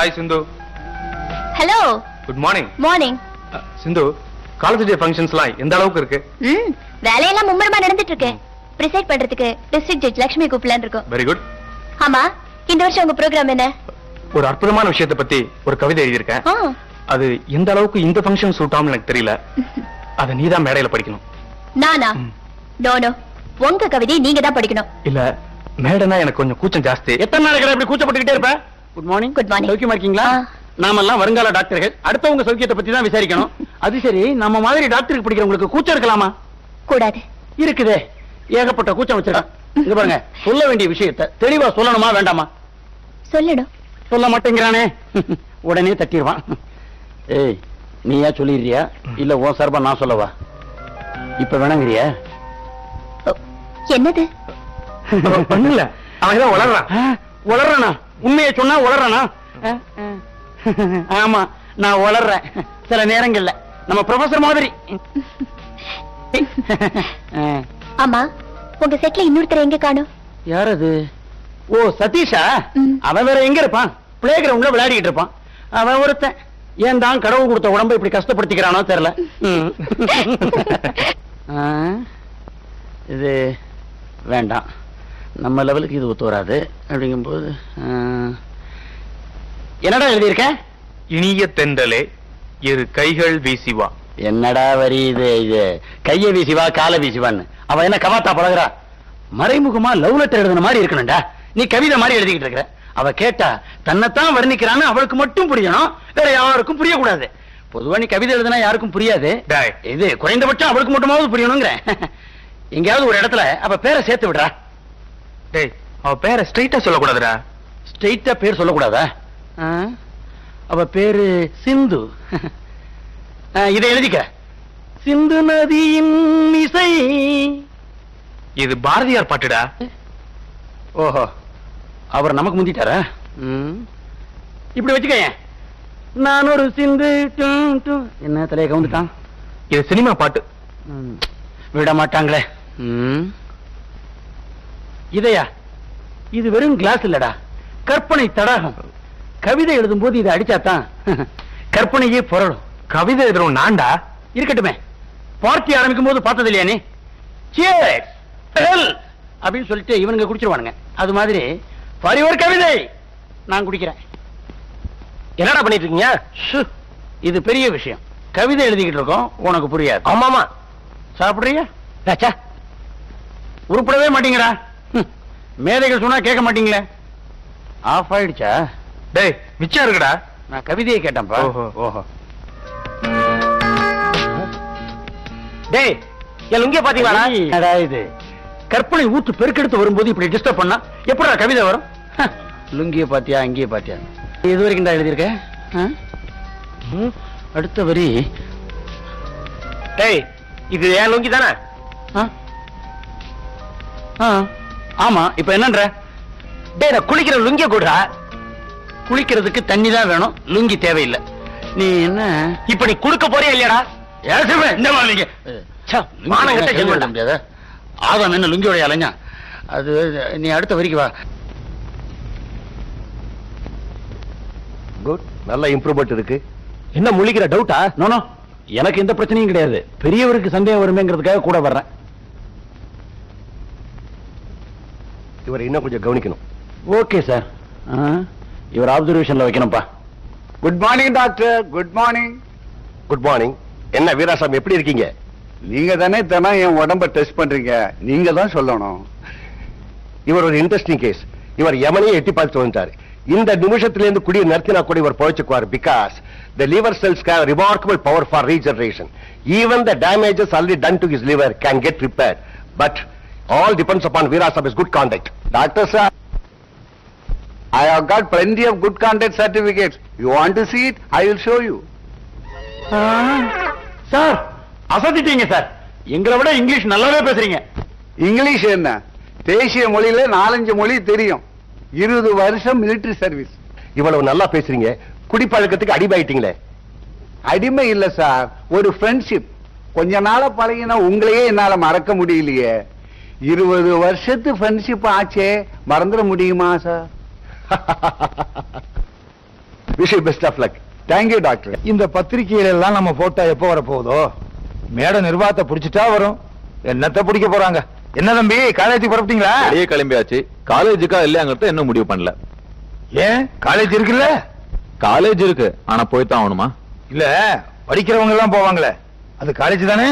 Hi சிந்து. Hello. Good morning. Morning. சிந்து, college day ஃபங்க்ஷன்ஸ்லாம் எந்த அளவுக்கு இருக்கு? வேலையெல்லாம் மும்முரமா நடந்துட்டு இருக்கு. பிரிசைட் பண்றதுக்கு டிஸ்ட்ரிக்ட் ஜட்ஜ் லட்சுமி கூப்பிடலான்னு இருக்கோம். Very good. ஆமா, இந்த வருஷம் உங்க ப்ரோக்ராம் என்ன? ஒரு அற்புதமான விஷயத்தை பத்தி ஒரு கவிதை எழுதியிருக்கேன். அது எந்த அளவுக்கு இந்த ஃபங்க்ஷன் சூட் ஆகும் எனக்கு தெரியல. அதை நீதான் மேடையில படிக்கணும். நானா? நோ நோ, உங்க கவிதை நீங்க தான் படிக்கணும். இல்ல, மேடைனா எனக்கு கொஞ்சம் கூச்சம் ஜாஸ்தி. எத்தனை நாளைக்கு இப்படி கூச்சப்பட்டுக்கிட்டே இருப்ப? Good morning. Good morning. சௌக்கியமா இருக்கீங்களா? நாமெல்லாம் வருங்கால டாக்டர்கள், அடுத்தவங்க சௌக்கியத்தை பத்தி தான் விசாரிக்கணும். அது சரி, நம்ம மாதிரி டாக்டருக்கு படிக்கிறவங்களுக்கு கூச்சம் இருக்கலாமா? கூடாது. இருக்குதே, ஏகப்பட்ட கூச்சம் வச்சிருக்கான். இங்க பாருங்க, சொல்ல வேண்டிய விஷயத்தை தெளிவா சொல்லணுமா வேண்டாமா? சொல்லணும். சொல்ல மாட்டேங்கிறானே, உடனே தட்டிடுவான். ஏய், நீயா சொல்லிடுறியா இல்ல உன் சார்பா நான் சொல்லவா? இப்ப வேணாங்கிறியா? என்னது? பண்ணல, அவன் வளர்றான். வளர்றானா? உண்மையை சொன்னா வளர்றானா? ஆமா, நான் வளர்றேன் சில நேரங்கள்ல. நம்ம ப்ரொஃபசர் மாதிரி. ஆமா, உங்க செட்ல இன்னொருத்தர் எங்க காணோம்? யார் அது? ஓ, சதீஷா? அவன் வேற எங்க இருப்பான்? பிளே கிரவுண்ட்ல விளையாடிட்டு இருப்பான். அவன் ஒருத்தன் ஏன் தான் கடவுள் கொடுத்த உடம்பை இப்படி கஷ்டப்படுத்திக்கிறானோ தெரியல. இது வேண்டாம், நம்ம லெவலுக்கு இது ஒத்து வராது. அப்படிங்கும்போது என்னடா எழுதியிருக்க? இனிய தென்றலே இரு கைகள் வீசிவா. என்னடா வரி இது? இது கைய வீசிவா கால வீசிவான்னு அவ என்ன கவாத்தா பழகுறா? மறைமுகமா லவ் லெட்டர் எழுதுன மாதிரி இருக்கணும்டா. நீ கவிதை மாதிரி எழுதிக்கிட்டு இருக்கிற. அவ கேட்டா தன்னைத்தான் வர்ணிக்கிறான்னு அவளுக்கு மட்டும் புரியணும், வேற யாருக்கும் புரியக்கூடாது. பொதுவா நீ கவிதை எழுதுனா யாருக்கும் புரியாது. இது குறைந்தபட்சம் அவளுக்கு மட்டுமாவது புரியணுங்கிற. எங்கேயாவது ஒரு இடத்துல அவ பேரை சேர்த்து விடுறா. டேய், அவ பேரை ஸ்ட்ரைட்டா சொல்லக்கூடாதுடா. ஸ்ட்ரைட்டா பேர் சொல்லக்கூடாதா? அவ பேரு சிந்து. இதை எழுதிக்க. சிந்து நதியின் இசை. இது பாரதியார் பாட்டுடா. ஓஹோ, அவர் நமக்கு முந்திட்டாரா? இப்படி வச்சுக்க. நான் ஒரு சிந்து. என்ன தலையை கவுந்துட்டான்? இது சினிமா பாட்டு. விட மாட்டாங்களே. இதையா? இது வெறும் கிளாஸ் இல்லடா, கற்பனை தடாகம். கவிதை எழுதும் போது இதை அடிச்சாதான் கற்பனையே புரளும். கவிதை எழுதுறோம் நான்டா. இருக்கட்டுமே, பார்ட்டி ஆரம்பிக்கும் போது பார்த்தது இல்லையா நீ? அப்படின்னு சொல்லிட்டு இவனுங்க குடிச்சிருவானுங்க. அது மாதிரி ஒரு கவிதை நான் குடிக்கிறேன். என்னடா பண்ணிட்டு இருக்கீங்க? இது பெரிய விஷயம். கவிதை எழுதிக்கிட்டு இருக்கோம், உனக்கு புரியாது. ஆமாமா. சாப்பிடுறியா? உருப்படவே மாட்டீங்கடா. மேதைகள் சொன்னா கேட்க மாட்டீங்களே. ஆஃப் ஆயிடுச்சா? டேய், மிச்சம் இருக்குடா. நான் கவிதையை கேட்டேன்ப்பா. ஓஹோ. டேய், என் லுங்கிய பாத்தீங்களா? என்னடா இது? கற்பனை ஊத்து பெருக்கெடுத்து வரும்போது இப்படி டிஸ்டர்ப் பண்ணா எப்படா கவிதை வரும்? லுங்கிய பாத்தியா, அங்கேயே பாத்தியா? இது வரைக்கும் தான் எழுதியிருக்க. அடுத்த வரி. டேய், இது என் லுங்கி தானே? ஆமா. இப்ப என்னன்ற? டேய், நான் குளிக்கிற லுங்கிய கூடா. குளிக்கிறதுக்கு தண்ணி தான் வேணும், லுங்கி தேவையில்லை. நீ என்ன இப்ப நீ குடுக்க போறியா இல்லையாடா? இந்த மாதிரி முடியாத ஆதாம் என்ன லுங்கியோடைய அலைஞ்சா? அது நீ அடுத்த வரைக்கும் வா. குட், நல்ல இம்ப்ரூவ்மெண்ட் இருக்கு. என்ன முழிக்கிற டவுட்டா? நோ, எனக்கு எந்த பிரச்சனையும் கிடையாது. பெரியவருக்கு சந்தேகம் வருமேங்கிறதுக்காக கூட வர்றேன். இவரை இன்னும் கொஞ்சம் கவனிக்கணும். ஓகே சார், இவர் ஆப்சர்வேஷன்ல வைக்கணும்பா. Good morning doctor. Good morning. Good morning. என்ன வீராசாமி, எப்படி இருக்கீங்க? நீங்க தானே தினம் என் உடம்ப டெஸ்ட் பண்றீங்க, நீங்க தான் சொல்லணும். இவர் ஒரு இன்ட்ரெஸ்டிங் கேஸ். இவர் யமனையே எட்டி பார்த்து வந்துட்டாரு. இந்த நிமிஷத்திலிருந்து குடியை நிறுத்தினா கூட இவர் பொழைச்சுக்குவார். Because the liver cells have remarkable power for regeneration. Even the damages already done to his liver can get repaired. But all depends upon Veerasami's good conduct. Doctor sir, I have got plenty of good conduct certificates. You want to see it? I will show you. Sir, அசத்திட்டீங்க sir. எங்களை விட English நல்லாவே பேசுறீங்க. English என்ன, தேசிய மொழியில 4-5 மொழி தெரியும். 20 வருஷம் மிலிட்டரி சர்வீஸ். இவ்வளவு நல்லா பேசுறீங்க, குடிப்பழக்கத்துக்கு அடிமையிட்டீங்களே? அடிமை இல்ல சார், ஒரு ஃப்ரெண்ட்ஷிப். கொஞ்ச நாள பழகினா உங்களையே என்னால மறக்க முடியலையே. 20 வருஷத்து ஃப்ரெண்ட்ஷிப் ஆச்சே, மறந்துட முடியுமா sir? Wish you best of luck. Thank you doctor. இந்த பத்திரிகையில எல்லாம் நம்ம போட்டோ எப்போ வர போகுதோ? மேட நிர்வாகத்தை பிடிச்சிட்டா வரும். என்னத்தை பிடிக்க போறாங்க? என்ன தம்பி, காலேஜுக்கு புறப்பட்டீங்களா? வெளியே கிளம்பியாச்சு. காலேஜுக்கா இல்லையாங்கிறத இன்னும் முடிவு பண்ணல. ஏன், காலேஜ் இருக்குல்ல? காலேஜ் இருக்கு, ஆனா போய்தான் ஆகணுமா? இல்ல, படிக்கிறவங்க எல்லாம் போவாங்களே, அது காலேஜ் தானே?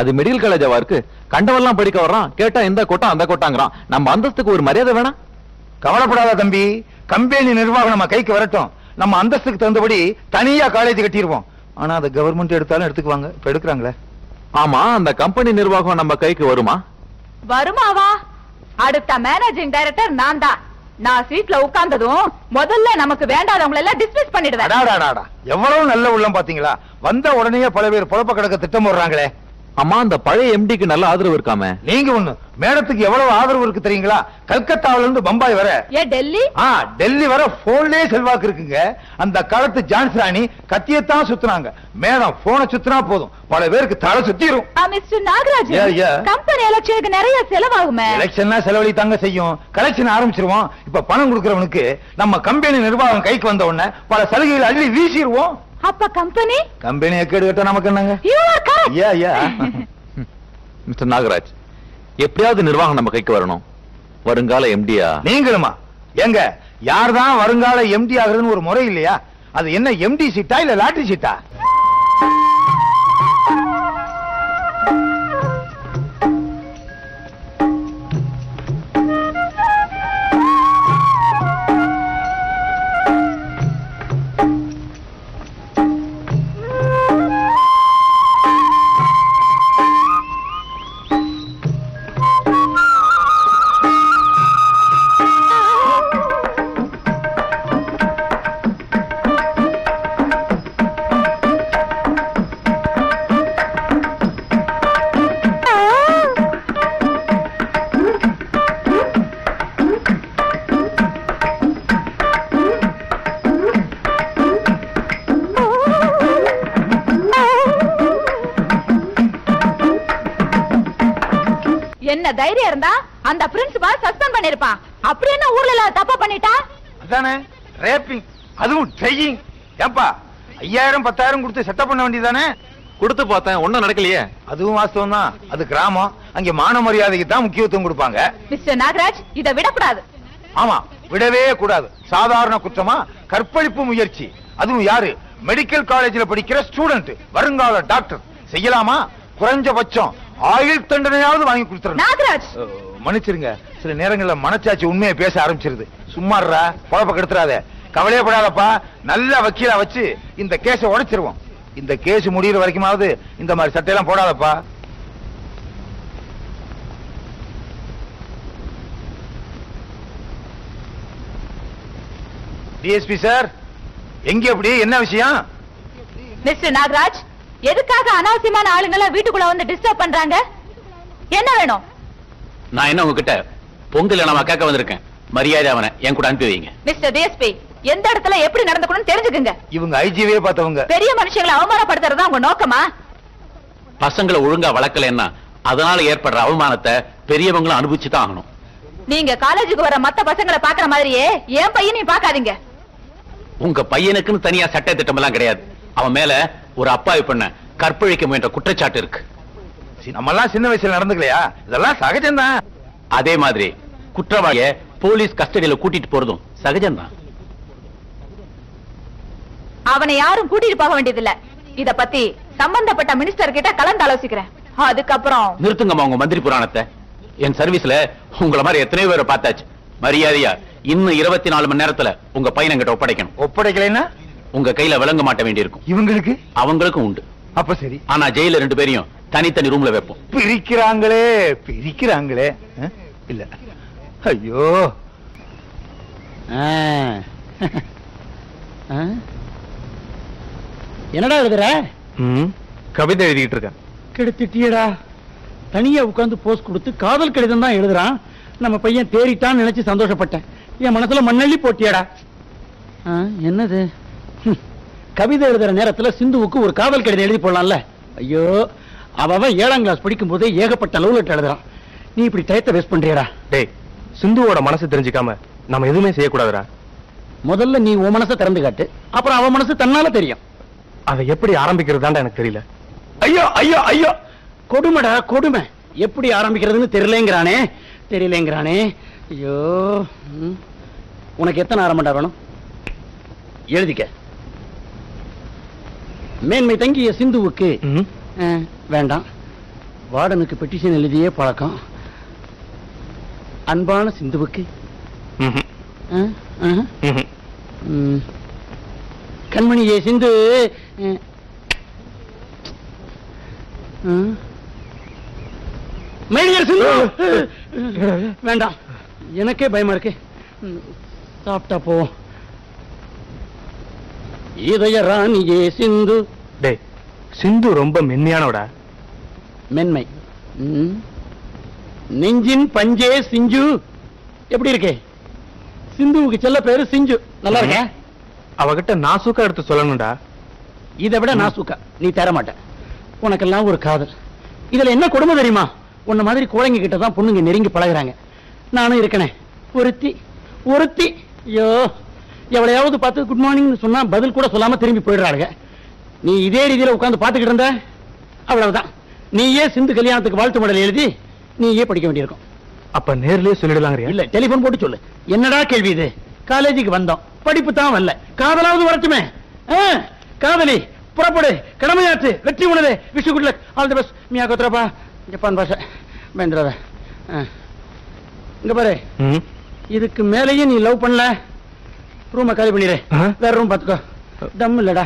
அது மெடிக்கல் காலேஜாவா இருக்கு? கண்டவெல்லாம் படிக்க வர்றான், கேட்டா இந்த கோட்டா அந்த கோட்டாங்கிறான். நம்ம அந்தஸ்துக்கு ஒரு மரியாதை வேணாம்? கவலைப்படாத தம்பி, கம்பெனி நிர்வாகம் நம்ம கைக்கு வரட்டும். நம்ம அந்தஸ்துக்கு தகுந்தபடி தனியா காலேஜ் கட்டிடுவோம். ஆனா அதை கவர்மெண்ட் எடுத்தாலும் எடுத்துக்குவாங்க. இப்ப எடுக்கிறாங்களே. ஆமா, அந்த கம்பெனி நிர்வாகம் நம்ம கைக்கு வருமா? வருமாவா? அடுத்த மேனேஜிங் டைரக்டர் நான் தான். நான் சீட்ல உட்கார்ந்ததும் முதல்ல நமக்கு வேண்டாதவங்க எல்லாம் டிஸ்மிஸ் பண்ணிடுவேன். எவ்வளவு நல்ல உள்ளம் பாத்தீங்களா? வந்த உடனே பல பேர் பொழப்ப கிடக்க திட்டம் போடுறாங்களே. அம்மா, அந்த பழைய எம்டிக்கு நல்ல ஆதரவு இருக்காமே. நீங்க ஒண்ணு, மேடத்துக்கு எவ்வளவு ஆதரவு இருக்கு தெரியுங்களா? கல்கத்தாவில இருந்து பம்பாய் வர, டெல்லி டெல்லி வர போன்லயே செல்வாக்கு இருக்குங்க. அந்த காலத்து ஜான்சி ராணி கத்தியத்தான் சுத்துனாங்க. மேடம் போனை சுத்தினா போதும், பல பேருக்கு தலை சுத்திரும். மிஸ்டர் நாகராஜ், கம்பெனி எலெக்ஷனுக்கு நிறைய செலவாகுமே. எலெக்ஷன்னா செலவழித்தாங்க செய்யும். கலெக்ஷன் ஆரம்பிச்சிருவோம். இப்ப பணம் கொடுக்கறவனுக்கு நம்ம கம்பெனி நிர்வாகம் கைக்கு வந்த உடனே பல சலுகைகள் அள்ளி வீசிடுவோம். அப்ப கம்பெனி கேடு கட்ட நமக்கு என்னங்க? மிஸ்டர் நாகராஜ், எப்படியாவது நிர்வாகம் நம்ம கைக்கு வரணும். வருங்கால எம்டியா நீங்களுமா? எங்க யார்தான் வருங்கால எம்டி ஆகுறதுன்னு ஒரு முறை இல்லையா? அது என்ன எம்டி சீட்டா இல்ல லாட்டரி சீட்டா? என்ன தைரியம் இருந்தா அந்த பிரின்சிபால் சஸ்பெண்ட் பண்ணிருப்பான். அப்படி என்ன ஊர்ல தப்பா பண்ணிட்டா? அதானே ரேப்பிங், அதுவும் ட்ரையிங். ஏப்பா 5000 10,000 கொடுத்து செட்டப் பண்ண வேண்டியதானே? கொடுத்து பார்த்தேன், ஒண்ணும் நடக்கலையே. அதுவும் வாஸ்தவம் தான். அது கிராமம், அங்க மான மரியாதைக்கு தான் முக்கியத்துவம் கொடுப்பாங்க. மிஸ்டர் நாகராஜ், இதை விடக்கூடாது. ஆமா, விடவே கூடாது. சாதாரண குற்றமா கற்பழிப்பு முயற்சி, அதுவும் யாரு? மெடிக்கல் காலேஜ்ல படிக்கிற ஸ்டூடெண்ட், வருங்கால டாக்டர். செய்யலாமா? குறைஞ்சபட்சம் ஆயுள் தண்டனையாவது வாங்கி கொடுத்துறேன். நாகராஜ், மன்னிச்சிருங்க, சில நேரங்கள்ல மனச்சாட்சி உண்மையை பேச ஆரம்பிச்சிருது. சும்மாறா, பொழப்ப கெடுத்துறாத. கவலையப்படாதப்பா, நல்ல வக்கீலா வச்சு இந்த கேஸ உடைச்சிருவோம். இந்த கேஸ் முடிகிற வரைக்குமாவது இந்த மாதிரி சட்டையெல்லாம் போடாதப்பா. டிஎஸ்பி சார், எங்க அப்படி என்ன விஷயம்? மிஸ்டர் நாகராஜ், எதுக்காக அனாவசியமான ஆளுங்களை வீட்டுக்குள்ள வந்து டிஸ்டர்ப் பண்றாங்க? என்ன வேணும்? நான் என்ன உங்ககிட்ட பொங்கல் நான் கேட்க வந்திருக்கேன். மரியாதை அவனை என் கூட அனுப்பி வைங்க. மிஸ்டர் டிஎஸ்பி, எந்த இடத்துல எப்படி நடந்துக்கணும்னு தெரிஞ்சுக்குங்க. இவங்க ஐஜிவே பார்த்தவங்க. பெரிய மனுஷங்களை அவமானப்படுத்துறதா உங்க நோக்கமா? பசங்களை ஒழுங்கா வளர்க்கலன்னா அதனால ஏற்படுற அவமானத்தை பெரியவங்களும் அனுபவிச்சுதான் ஆகணும். நீங்க காலேஜுக்கு வர மத்த பசங்களை பாக்குற மாதிரியே என் பையனையும் பாக்காதீங்க. உங்க பையனுக்குன்னு தனியா சட்ட திட்டம் எல்லாம் கிடையாது. அவன் மேல ஒரு அப்பாவி பண்ண கற்பழிக்க முயன்ற குற்றச்சாட்டு இருக்கு. நம்ம எல்லாம் சின்ன வயசுல நடந்துக்கலையா? இதெல்லாம் சகஜம்தான். அதே மாதிரி குற்றவாளிய போலீஸ் கஸ்டடியில கூட்டிட்டு போறதும் சகஜம்தான். அவனை யாரும் கூட்டிட்டு போக வேண்டியதில்ல. இத பத்தி சம்பந்தப்பட்ட மினிஸ்டர் கிட்ட கலந்து ஆலோசிக்கிறேன். அதுக்கப்புறம் நிறுத்துங்கம்மா உங்க மந்திரி புராணத்தை. என் சர்வீஸ்ல உங்கள மாதிரி எத்தனை பேரை பார்த்தாச்சு. மரியாதையா இன்னும் 24 மணி நேரத்துல உங்க பையனை கிட்ட ஒப்படைக்கணும். ஒப்படைக்கலைன்னா உங்க கையில விளங்க மாட்ட வேண்டியிருக்கும். இவங்களுக்கு அவங்களுக்கும் உண்டு. அப்ப சரி. ஆனா ஜெயில 2 பேரையும் தனித்தனி ரூம்ல வைப்போம். பிரிக்கிறாங்களே. இல்ல, ஐயோ. என்னடா எழுதுற? கவிதை எழுதிட்டு இருக்கேன். கெடுத்துட்டியடா. தனியா உட்கார்ந்து போஸ்ட் கொடுத்து காதல் கடிதம் தான் எழுதுறான். நம்ம பையன் தேறிட்டான்னு நினைச்சு சந்தோஷப்பட்டேன். என் மனசுல மண்ணள்ளி போட்டியடா. என்னது? கவிதை எழுதுற நேரத்துல சிந்துவுக்கு ஒரு காதல் கடிதம் எழுதி போடலாம்ல. ஐயோ, அவ 7ஆம் கிளாஸ் படிக்கும் போதே ஏகப்பட்ட லவ் லெட்டர் எழுதுறான். நீ இப்படி டயத்தை வேஸ்ட் பண்றியடா. டேய், சிந்துவோட மனசு தெரிஞ்சுக்காம நம்ம எதுவுமே செய்யக்கூடாதுடா. முதல்ல நீ உன் மனசை திறந்து காட்டு, அப்புறம் அவன் மனசு தன்னால தெரியும். அதை எப்படி ஆரம்பிக்கிறதாண்டா எனக்கு தெரியல. ஐயோ ஐயோ ஐயோ, கொடுமைடா கொடுமை. எப்படி ஆரம்பிக்கிறதுன்னு தெரியலேங்கிறானே. ஐயோ, உனக்கு எத்தனை ஆரம்பண்டா வேணும்? எழுதிக்க. மேன்மை தங்கிய சிந்துவுக்கு. வேண்டாம், வார்டனுக்கு பெட்டிஷன் எழுதியே பழக்கம். அன்பான சிந்துவுக்கு. கண்மணியே சிந்து. மேடியர் சிந்து. வேண்டாம், எனக்கே பயமா இருக்கு. சாப்பிட்டா போ. இதய ராணியே சிந்து. டேய், சிந்து ரொம்ப மென்மையானவடா. மென்மை. நெஞ்சின் பஞ்சே சிஞ்சு. எப்படி இருக்கு? சிந்துவுக்கு செல்ல பேரு சிஞ்சு. நல்லா இருக்க? அவகிட்ட நாசூக்கா எடுத்து சொல்லணும்டா. இதை விட நாசூக்கா நீ தர மாட்ட. உனக்கெல்லாம் ஒரு காதல். இதுல என்ன கொடுமை தெரியுமா? உன்ன மாதிரி குழந்தைங்க கிட்ட தான் பொண்ணுங்க நெருங்கி பழகுறாங்க. நானும் இருக்கனே ஒருத்தி. ஐயோ, எவளையாவது பார்த்து குட் மார்னிங் சொன்னா பதில் கூட சொல்லாம திரும்பி போயிடுறாங்க. நீ இதே ரீதியில உட்கார்ந்து பாத்துக்கிட்டு இருந்த, அவ்வளவுதான். நீயே சிந்து கல்யாணத்துக்கு வாழ்த்து மடல் எழுதி நீயே படிக்க வேண்டியிருக்கும். அப்ப நேர்லயே சொல்லிடலாங்க. இல்ல, டெலிபோன் போட்டு சொல்லு. என்னடா கேள்வி இது? காலேஜுக்கு வந்தோம், படிப்பு தான் வரல, காதலாவது வரட்டுமே. காதலி புறப்படு, கடமையாற்று, வெற்றி உணவு. Wish good luck, all the best. மியா கோத்ராபா, ஜப்பான் பாஷை பயந்துராத. இங்க பாரு, இதுக்கு மேலேயே நீ லவ் பண்ணல, ரூமை காலி பண்ணிடு. வேற ரூம் பாத்துக்கோ. தம் இல்லடா.